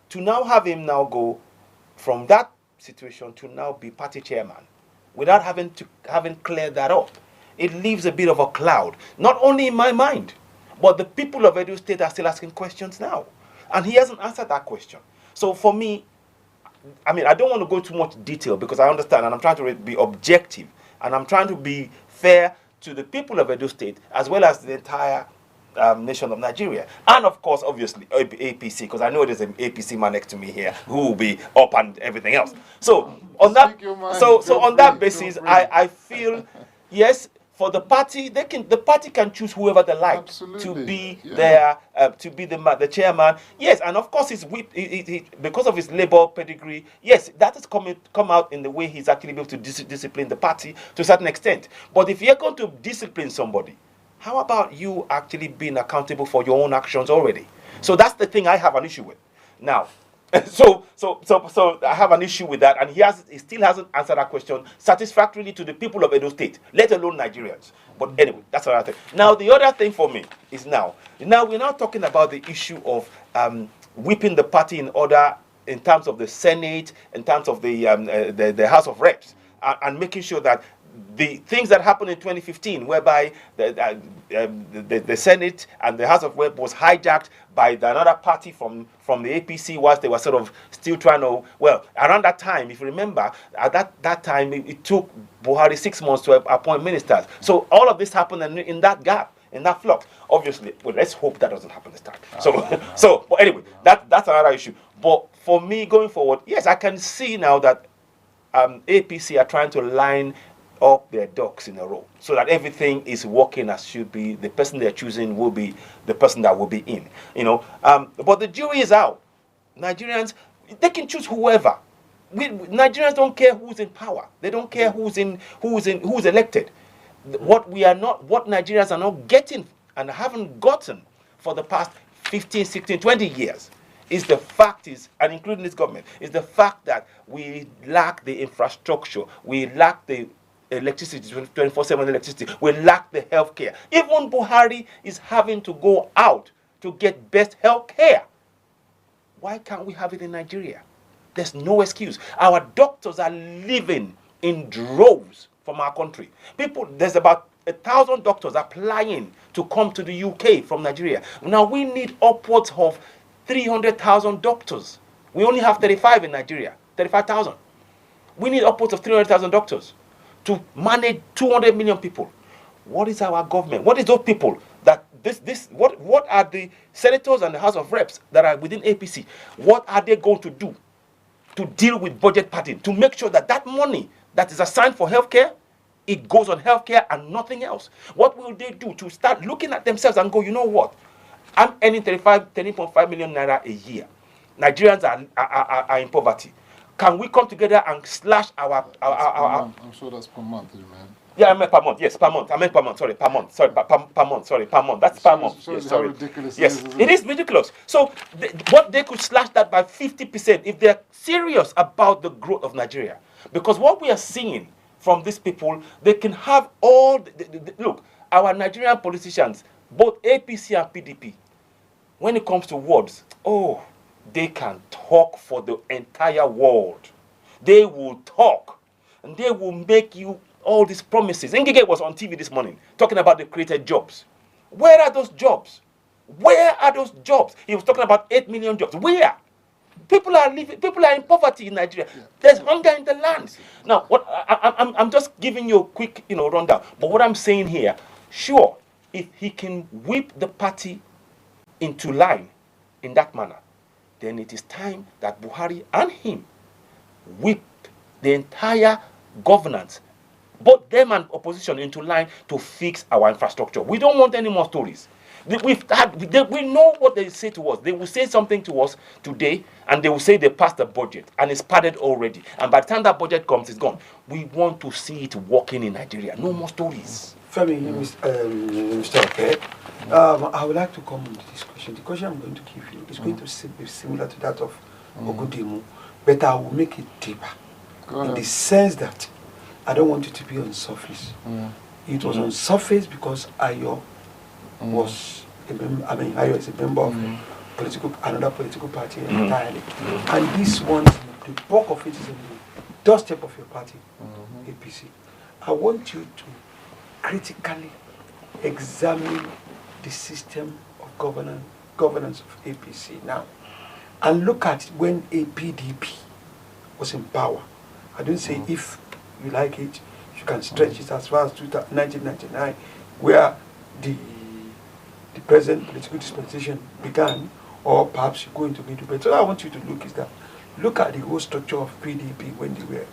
to now have him now go from that situation to now be party chairman without having cleared that up. It leaves a bit of a cloud, not only in my mind, but the people of Edo State are still asking questions now. And he hasn't answered that question. So for me, I mean, I don't want to go too much detail because I understand and I'm trying to be objective and I'm trying to be fair to the people of Edo State as well as the entire nation of Nigeria. And of course, obviously, APC, because I know there's an APC man next to me here who will be up and everything else. So on that, on that basis, I feel, yes, for the party, the party can choose whoever they like to be their the chairman. Yes, and of course, because of his labor pedigree. Yes, that has come out in the way he's actually able to discipline the party to a certain extent. But if you're going to discipline somebody, how about you actually being accountable for your own actions already? So that's the thing I have an issue with. Now, so I have an issue with that, and he still hasn't answered that question satisfactorily to the people of Edo State, let alone Nigerians. But anyway, that's another thing. Now, the other thing for me is now we're now talking about the issue of whipping the party in order in terms of the Senate, in terms of the House of Reps, and making sure that the things that happened in 2015, whereby the Senate and the House of Reps was hijacked by another party from the APC, whilst they were sort of still trying to, well, around that time, if you remember, at that time, it took Buhari 6 months to appoint ministers. So all of this happened in that gap, in that flux. Obviously, well, let's hope that doesn't happen this time. But anyway, that's another issue. But for me, going forward, yes, I can see now that APC are trying to line up their ducks in a row so that everything is working as should be. The person they're choosing will be the person that will be in, but the jury is out. Nigerians, they can choose whoever. Nigerians don't care who's in power. They don't care who's elected. What Nigerians are not getting and haven't gotten for the past 15, 16, 20 years is the fact and including this government, is the fact that we lack the infrastructure, we lack the electricity, 24/7 electricity. We lack the healthcare. Even Buhari is having to go out to get best healthcare. Why can't we have it in Nigeria? There's no excuse. Our doctors are leaving in droves from our country. There's about 1,000 doctors applying to come to the UK from Nigeria. Now we need upwards of 300,000 doctors. We only have 35 in Nigeria, 35,000. We need upwards of 300,000 doctors to manage 200 million people. What is our government? What is those people that what are the senators and the House of Reps that are within APC? What are they going to do to deal with budget padding, to make sure that money that is assigned for healthcare, it goes on healthcare and nothing else? What will they do to start looking at themselves and go, you know what? I'm earning 30.5 million naira a year. Nigerians are in poverty. Can we come together and slash our I'm sure that's per month, man. Yeah, I meant per month. Yes, per month. I meant per month. Sorry, per month. Sorry, per month. Sorry, per month. That's per month. Yes, sorry. How ridiculous yes, it is, it is ridiculous. So, what they could slash that by 50% if they're serious about the growth of Nigeria. Because what we are seeing from these people, they can have all. Look, our Nigerian politicians, both APC and PDP, when it comes to words, they can talk for the entire world. They will talk, and they will make you all these promises. Ngige was on TV this morning talking about the created jobs. Where are those jobs? Where are those jobs? He was talking about 8 million jobs. Where? People are living. People are in poverty in Nigeria. Yeah. There's hunger in the land. Now, what I'm just giving you a quick, rundown. But what I'm saying here, sure, if he can whip the party into line in that manner, then it is time that Buhari and him whip the entire governance, both them and opposition, into line to fix our infrastructure. We don't want any more stories. We know what they say to us. They will say something to us today, and they will say they passed the budget, and it's padded already. And by the time that budget comes, it's gone. We want to see it working in Nigeria. No more stories. Femi, Mr. Oke, I would like to come on to this question. The question I'm going to give you is going to be similar to that of Ogundimu, but I will make it deeper. In the sense that I don't want it to be on surface. It was on surface because Ayo was Ayo is a member of another political party entirely. And this one, the bulk of it is in the doorstep of your party, APC. I want you to critically examine the system of governance of APC now, and look at when APDP was in power. I don't say if you like it, you can stretch it as far as 1999, where the present political dispensation began, or perhaps you go into middle. But what I want you to look is that, look at the whole structure of PDP when they were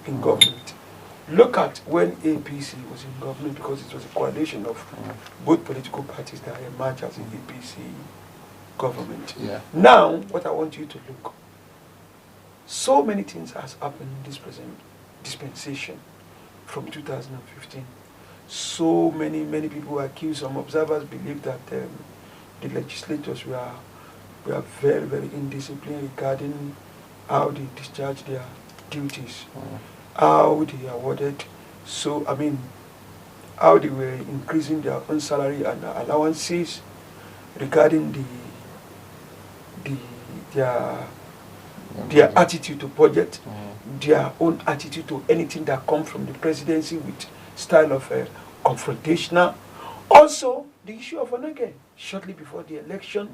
in government. Look at when APC was in government, because it was a coalition of both political parties that emerged as an APC government. Yeah. Now, what I want you to look, so many things has happened in this present dispensation from 2015. So many people accuse, some observers believe that the legislators were very, very indisciplined regarding how they discharge their duties, how they awarded, how they were increasing their own salary and allowances, regarding their attitude to budget, their own attitude to anything that comes from the presidency with style of confrontational. Also, the issue of Onoge, shortly before the election,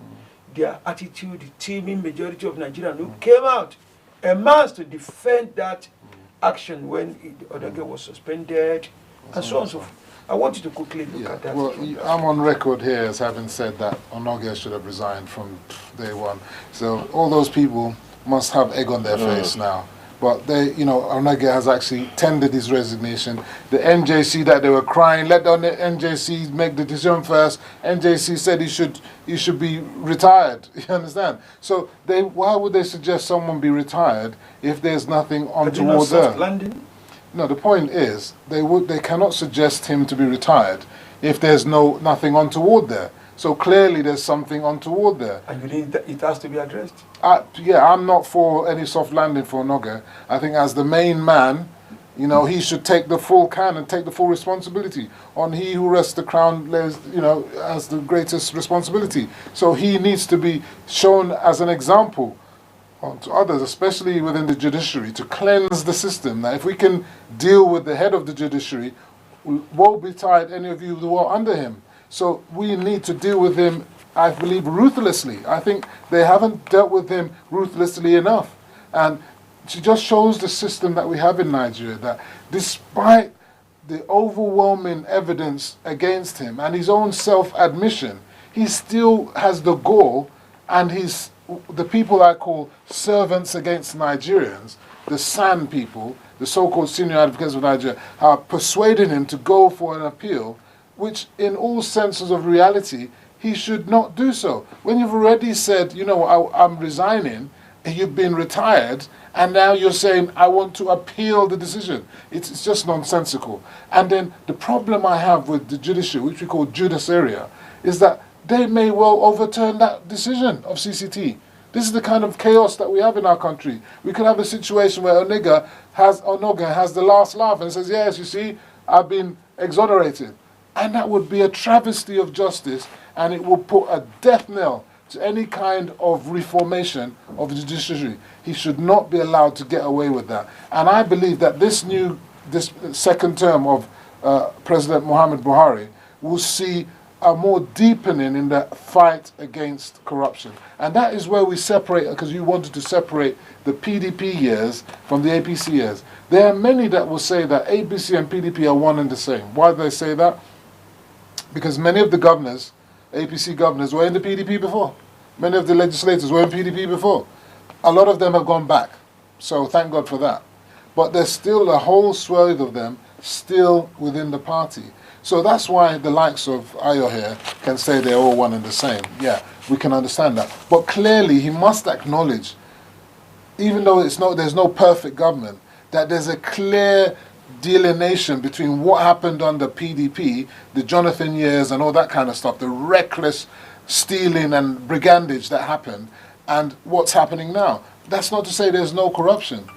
their attitude, the teeming majority of Nigerians who came out en masse to defend that action when Onoge was suspended, and so on and so forth. I want you to quickly look at that. Well, I'm on record here as having said that Onoge should have resigned from day one. So all those people must have egg on their face now. But Onoge has actually tendered his resignation. The NJC that they were crying, let the NJC make the decision first. NJC said he should be retired. You understand? So why would they suggest someone be retired if there's nothing untoward there? Landing? No, the point is they cannot suggest him to be retired if there's nothing untoward there. So clearly there's something untoward there. And it has to be addressed. I'm not for any soft landing for Onoge. I think as the main man, he should take the full can and take the full responsibility. On he who rests the crown, has the greatest responsibility. So he needs to be shown as an example to others, especially within the judiciary, to cleanse the system. Now, if we can deal with the head of the judiciary, woe betide any of you who are under him. So we need to deal with him, I believe, ruthlessly. I think they haven't dealt with him ruthlessly enough. And it just shows the system that we have in Nigeria, that despite the overwhelming evidence against him and his own self-admission, he still has the gall, and the people I call servants against Nigerians, the SAN people, the so-called senior advocates of Nigeria, are persuading him to go for an appeal, which in all senses of reality, he should not do so. When you've already said, I'm resigning, and you've been retired, and now you're saying, I want to appeal the decision. It's just nonsensical. And then the problem I have with the judiciary, which we call Judas area, is that they may well overturn that decision of CCT. This is the kind of chaos that we have in our country. We could have a situation where Onoge has the last laugh and says, yes, you see, I've been exonerated. And that would be a travesty of justice, and it will put a death knell to any kind of reformation of the judiciary. He should not be allowed to get away with that. And I believe that this second term of President Muhammad Buhari will see a more deepening in the fight against corruption. And that is where we separate, because you wanted to separate the PDP years from the APC years. There are many that will say that APC and PDP are one and the same. Why do they say that? Because many of the governors, APC governors, were in the PDP before. Many of the legislators were in PDP before. A lot of them have gone back. So thank God for that. But there's still a whole swathe of them still within the party. So that's why the likes of Ayo here can say they're all one and the same. Yeah, we can understand that. But clearly he must acknowledge, even though there's no perfect government, that there's a clear delineation between what happened under PDP, the Jonathan years and all that kind of stuff, the reckless stealing and brigandage that happened, and what's happening now. That's not to say there's no corruption.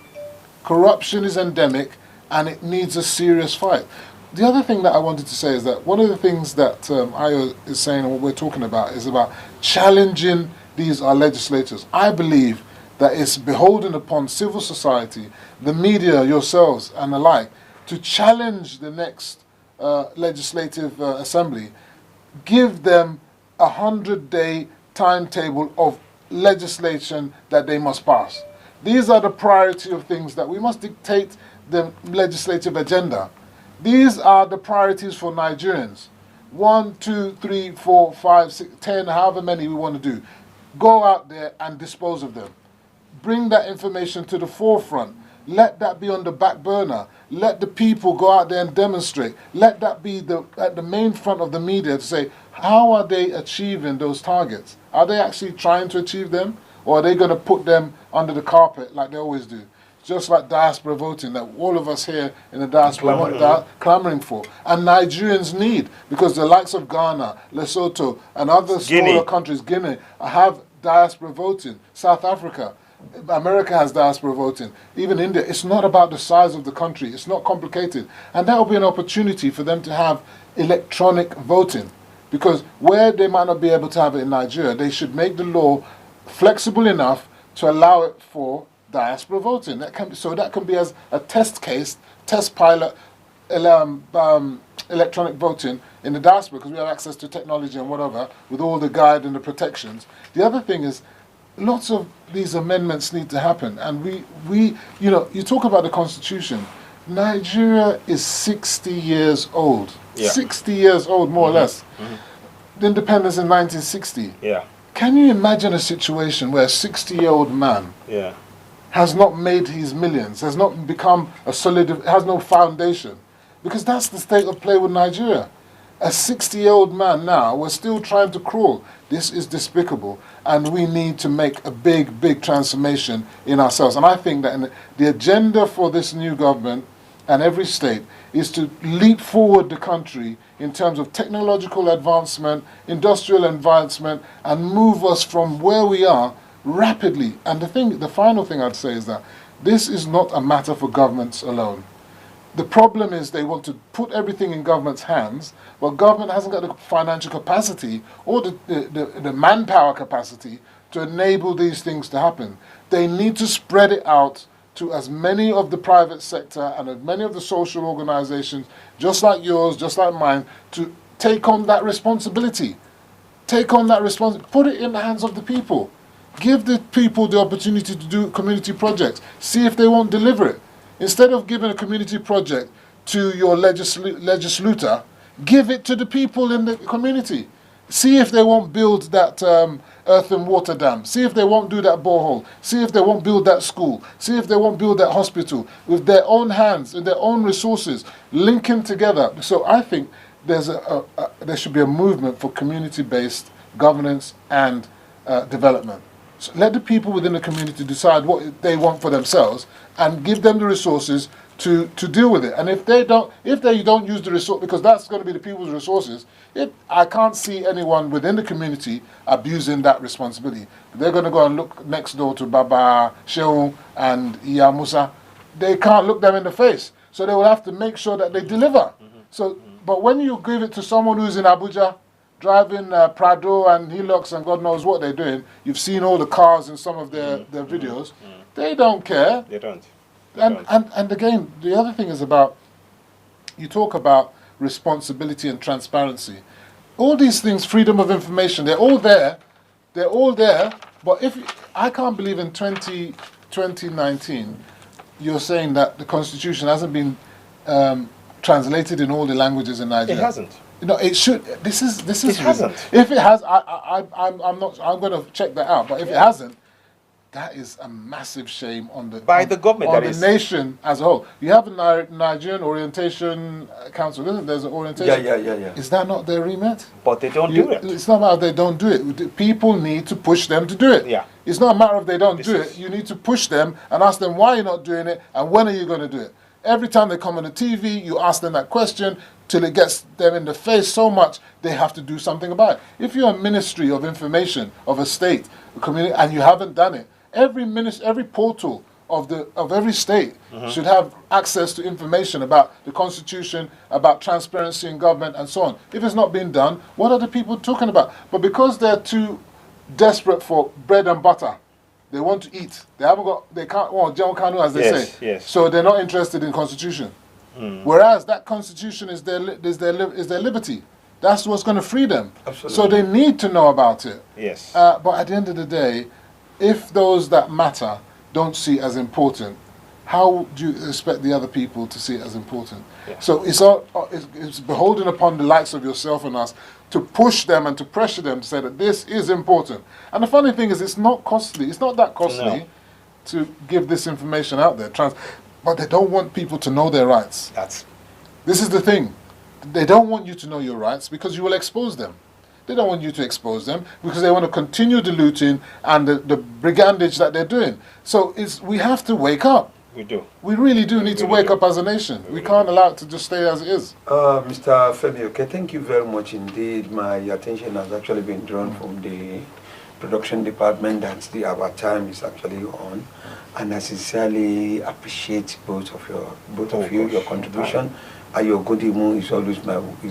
Corruption is endemic and it needs a serious fight. The other thing that I wanted to say is that one of the things that Ayo is saying and what we're talking about is about challenging these are legislators. I believe that it's beholden upon civil society, the media, yourselves, and the like, to challenge the next legislative assembly. Give them a 100-day timetable of legislation that they must pass. These are the priority of things that we must dictate the legislative agenda. These are the priorities for Nigerians. 1, 2, 3, 4, 5, 6, 10, however many we want to do. Go out there and dispose of them. Bring that information to the forefront. Let that be on the back burner. Let the people go out there and demonstrate. Let that be at the main front of the media to say, how are they achieving those targets? Are they actually trying to achieve them? Or are they going to put them under the carpet like they always do? Just like diaspora voting that all of us here in the diaspora want clamoring for. And Nigerians need, because the likes of Ghana, Lesotho, and other smaller countries, Guinea, have diaspora voting. South Africa, America has diaspora voting. Even India. It's not about the size of the country. It's not complicated. And that will be an opportunity for them to have electronic voting. Because where they might not be able to have it in Nigeria, they should make the law flexible enough to allow it for diaspora voting. That can be as a test case, test pilot, electronic voting in the diaspora, because we have access to technology and whatever, with all the guide and the protections. The other thing is, lots of these amendments need to happen, and we you talk about the Constitution. Nigeria is 60 years old. Yeah. 60 years old, more or less. The independence in 1960. Yeah. Can you imagine a situation where a 60-year-old man has not made his millions, has not become has no foundation? Because that's the state of play with Nigeria. A 60-year-old man now, we're still trying to crawl. This is despicable, and we need to make a big, big transformation in ourselves. And I think that the agenda for this new government and every state is to leap forward the country in terms of technological advancement, industrial advancement, and move us from where we are rapidly. And the final thing I'd say is that this is not a matter for governments alone. The problem is they want to put everything in government's hands, but government hasn't got the financial capacity or the manpower capacity to enable these things to happen. They need to spread it out to as many of the private sector and as many of the social organizations, just like yours, just like mine, to take on that responsibility. Take on that responsibility. Put it in the hands of the people. Give the people the opportunity to do community projects. See if they won't deliver it. Instead of giving a community project to your legislator, give it to the people in the community. See if they won't build that earth and water dam. See if they won't do that borehole. See if they won't build that school. See if they won't build that hospital with their own hands and their own resources, linking together. So I think there should be a movement for community-based governance and development. So let the people within the community decide what they want for themselves and give them the resources to deal with it. And if they don't use the resource, because that's going to be the people's resources, I can't see anyone within the community abusing that responsibility. They're going to go and look next door to Baba Shehu and Iya Musa. They can't look them in the face. So they will have to make sure that they deliver. But when you give it to someone who's in Abuja, driving Prado and Hilux and God knows what they're doing, you've seen all the cars in some of their videos, they don't care. They don't. And again, the other thing is about, you talk about responsibility and transparency. All these things, freedom of information, they're all there. They're all there. But I can't believe in 2019, you're saying that the Constitution hasn't been translated in all the languages in Nigeria. It hasn't. No, it should. This is. It hasn't. If it has, I'm not. I'm going to check that out. But if it hasn't, that is a massive shame on the government, on the nation as a whole. You have a Nigerian Orientation Council, isn't there? There's an orientation. Yeah. Is that not their remit? But they don't do it. It's not a matter of they don't do it. The people need to push them to do it. Yeah. It's not a matter of they don't do it. You need to push them and ask them why you're not doing it and when are you going to do it. Every time they come on the TV, you ask them that question till it gets them in the face so much they have to do something about it. If you're a ministry of information of a state, a community, and you haven't done it, every portal of every state should have access to information about the Constitution, about transparency in government, and so on. If it's not being done, what are the people talking about? But because they're too desperate for bread and butter. They want to eat. They can't, well, John Kanu, as they say. Yes. So they're not interested in constitution. Whereas that constitution is their liberty. That's what's going to free them. Absolutely. So they need to know about it. Yes. But at the end of the day, if those that matter don't see it as important, how do you expect the other people to see it as important? Yeah. So it's beholden upon the likes of yourself and us to push them and to pressure them to say that this is important. And the funny thing is, it's not costly. It's not that costly to give this information out there. But they don't want people to know their rights. This is the thing. They don't want you to know your rights because you will expose them. They don't want you to expose them because they want to continue the looting and the brigandage that they're doing. So we have to wake up. We do. We really do need to wake up as a nation. We can't allow it to just stay as it is. Mr. Femi Oke, thank you very much indeed. My attention has actually been drawn from the production department that our time is actually on, and I sincerely appreciate both of you, your contribution. Ayo Ogundimu is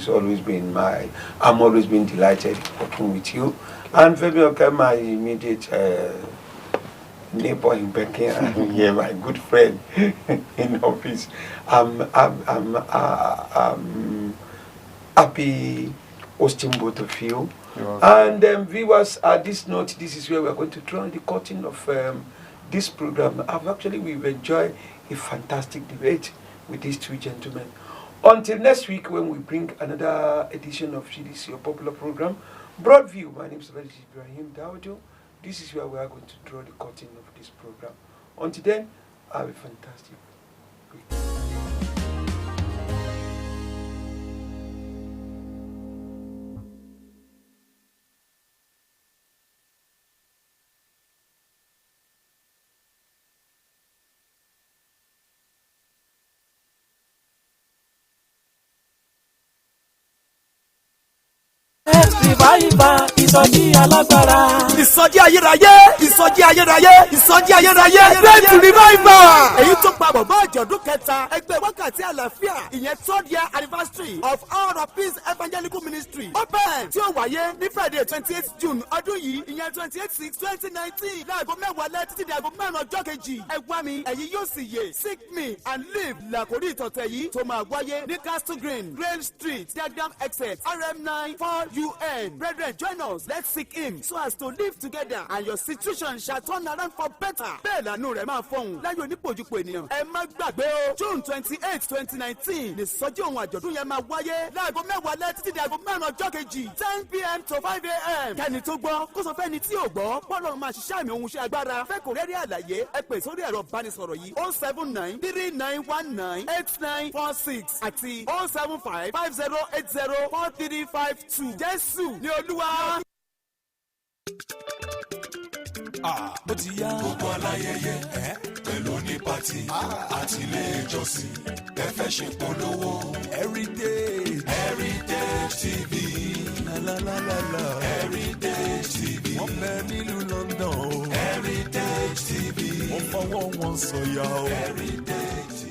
always been I'm always been delighted working with you, and Femi Oke, my immediate neighbor in Becky, and yeah, my good friend in office. I'm happy hosting both of you. And viewers, at this note, this is where we're going to draw the curtain of this program. We've enjoyed a fantastic debate with these two gentlemen. Until next week, when we bring another edition of GDC, your popular program, Broadview. My name is Oladeji Ibrahim Dawodu. This is where we are going to draw the curtain of this program. Until then, have a fantastic week. Revival, ìsọjí alágbára. Ìsọjí ayérayé, ìsọjí ayérayé, ìsọjí ayérayé. Great revival. Èyí tó pa bọ̀bọ̀ àjọ̀dún kẹta ẹgbẹ́ wákàtí àlàáfíà ìyẹn 3rd year anniversary of Hour of Peace Evangelical Ministry. Open tí ó wáyé ní Friday 28th June ọdún yìí ìyẹn 28/6/2019 láago mẹ́wàá lẹ́ títí di aago mẹ́rin ọjọ́ kejì. Ẹ wá mi, ẹ̀yin yóò sì yè. Seek me and live làkórí ìtọ̀tẹ̀ yìí tó máa wáyé ní Castle Green, Grave Street, Diagram Exit, RM9 4UN. Brethren, join us. Let's seek him so as to live together and your situation shall turn around for better. Bẹ́ẹ̀ lànú rẹ̀ máa fọhùn láyé onípojúpo ènìyàn. Ẹ má gbàgbé o, June 28, 2019 ní sọ́jí ohun àjọ̀dún yẹn máa wáyé láago mẹ́wàá lẹ́ títí di aago mẹ́rin ọjọ́ kejì 10 p.m. to 5 a.m. Kẹ́ni tó gbọ́ kó sọ fẹ́ni tí ò gbọ́ bọ́ọ̀lù máa ṣiṣẹ́ àmì ohun iṣẹ́ agbára fẹ́ kò rẹ́rí àlàyé ẹ pè sórí ẹ̀rọ ìbánisọ̀rọ̀ yìí 07939198946 àti 07550804352. Jésù ní Olúwa. Ó ti yá. Gbogbo aláyẹyẹ pẹ̀lú ní pàtì àti ilé ìjọsìn ẹ fẹ́ ṣe polówó. Heritage TV. Heritage TV. Wọ́n bẹ nílùú London o. Heritage TV. Wọ́n fọwọ́ wọn sọ̀yà o. Heritage TV.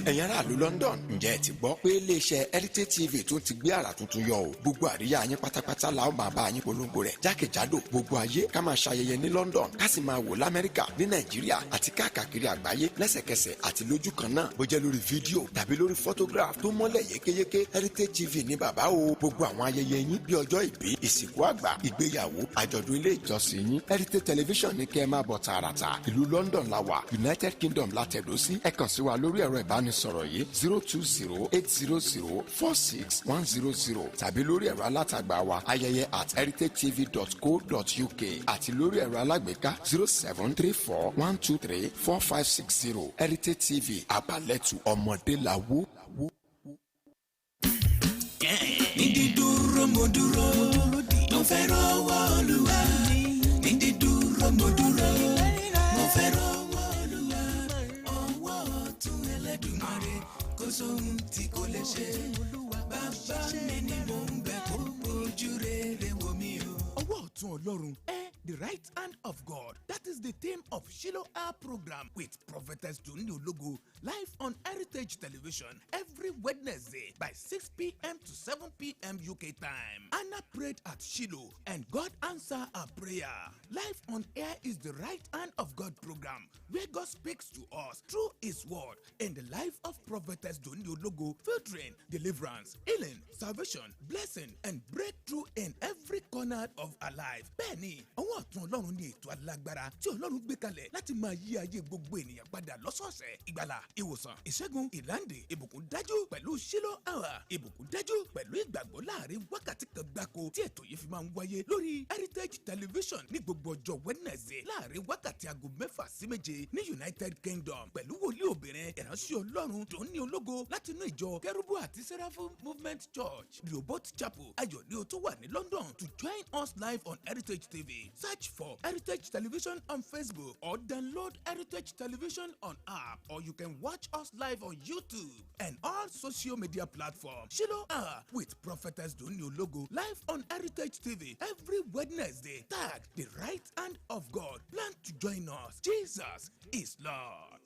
Ẹ̀yin aráàlú London, ǹjẹ́ ẹ ti gbọ́ pé iléeṣẹ́ Heritage TV tún ti gbé àrà tuntun yọ o? Gbogbo àríyá yín pátápátá la ó máa bá yín polongo rẹ̀ jákèjádò gbogbo ayé ká máa ṣayẹyẹ ní London ká sì máa wò l'Amẹ́ríkà ní Nàìjíríà àti káàkiri àgbáyé lẹ́sẹ̀kẹsẹ̀ àti lójú kan náà bó jẹ́ lórí fídíò tàbí lórí photograph tó mọ́lẹ̀ yékéyéké. Heritage TV ní bàbá o. Gbogbo àwọn ayẹyẹ yín bí ọjọ́ ìbí, ìsìnkú àgbà, ìgbéyàwó, àjọ̀dún ilé ìjọsìn yín. Heritage Television ní kẹ́ ẹ máa bọ̀ tààràtà. Ìlú London la wà, United Kingdom la tẹ̀dó sí. Ẹ kàn sí wa lórí ẹ̀rọ ìbánisọ̀rọ̀ yìí 020-800-46100 tàbí lórí ẹ̀rọ alátagbà wa ayẹyẹ@heritagetv.co.uk àti lórí ẹ̀rọ alágbèéká 0734-123-4560. Heritage TV àbálẹ̀tù ọmọdé la wó. Ní dídúró mo dúró, mo fẹ́ rọ́wọ́ Olúwa. Ní dídúró mo dúró, mo fẹ́ rọ́wọ́ Olúwa. Ọwọ́ ọ̀tún Ẹlẹ́dùmarè kò sóhun tí kò lè ṣe. Bàbá mi ni mò ń bẹ̀ kó ojú rere wò mí o. Ọwọ́ ọ̀tún Ọlọ́run, the right hand of God. That is is the theme of Shiloh Hour program with Prophetess Dunni Ologo, live on Heritage Television every Wednesday by 6 p.m. to 7 p.m. UK time. Anna prayed at Shiloh and God answered her prayer. Live on air is the Right Hand of God program where God speaks to us through His word in the life of Prophetess Dunni Ologo, filtering deliverance, healing, salvation, blessing, and breakthrough in every corner of our life. Bẹ́ẹ̀ni, ọwọ́ ọ̀tún Ọlọ́run ní ètò alágbára tí Ọlọ́run gbé kalẹ̀ láti máa yí ayé gbogbo ènìyàn padà lọ́sọ̀ọ̀sẹ̀. Ìgbàlà, ìwòsàn, ìṣẹ́gun, ìláǹdè, ìbùkún dájú pẹ̀lú Shiloh Hour, ìbùkún dájú pẹ̀lú ìgbàgbọ́ láàrin wákàtí kan gbáko tí ètò yìí fi máa ń wáyé lórí Heritage Television ní gbogbo ọjọ́ Wednesday láàrin wákàtí aago 6 sí 7 ní United Kingdom pẹ̀lú wòlíì obìnrin ìránṣẹ́ Ọlọ́run Dunni Ologo láti inú ìjọ Kérúbù àti Seraphim Movement Church, Rehoboth Chapel, Ayọ̀ní o tó wà ní London. To join us live on Heritage TV, search for Heritage Television on Facebook or download Heritage Television on app, or you can watch us live on YouTube and all social media platforms. Shiloh Hour with Prophetess Dunni Ologo live on Heritage TV every Wednesday. Tag the Right Hand of God. Plan to join us. Jesus is Lord.